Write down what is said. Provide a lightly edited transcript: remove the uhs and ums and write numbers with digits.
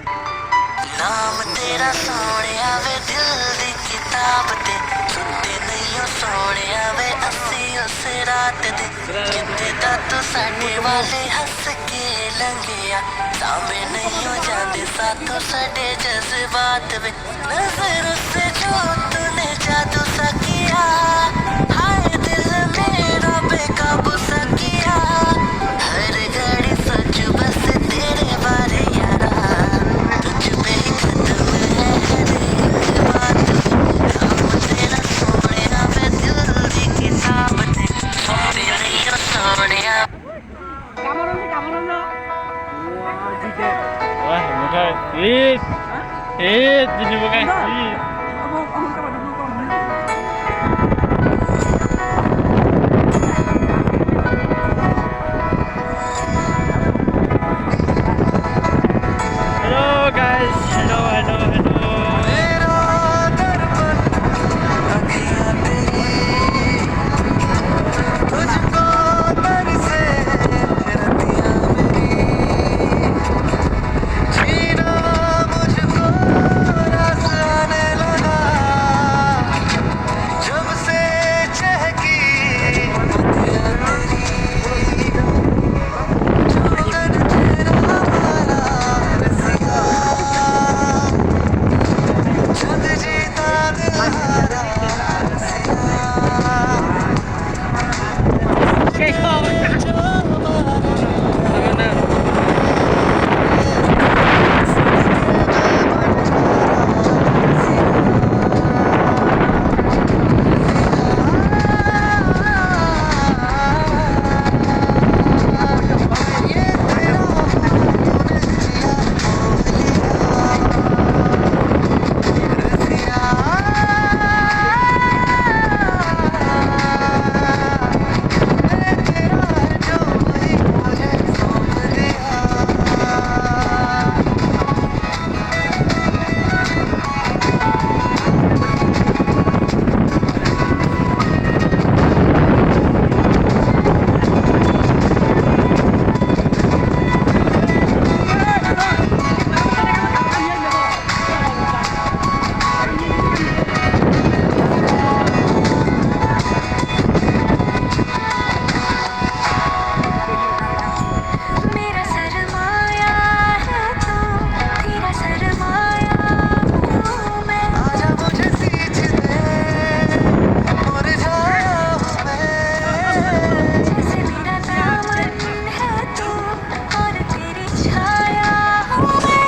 नाम तेरा सोनिया वे दिल दी किताब ते सुनते नहीं सोनिया वे अस्सी उस रात दे किते दा तू साडे वाले हंस के लंघिया सामे नहीं हो जाते साथों साडे जज्बात वे नजर से जो तूने जादू सा किया हाय दिल मेरा बेकाबू सा किया हर घड़ी सोचूं बस तेरे बारे यारा तुझ पे ही खत्म है हर एक बात नाम तेरा सोनिया वे दिल दी किताब ते सुनते नहीं हो Sonia Wah, bukan. Ih, ini bukan.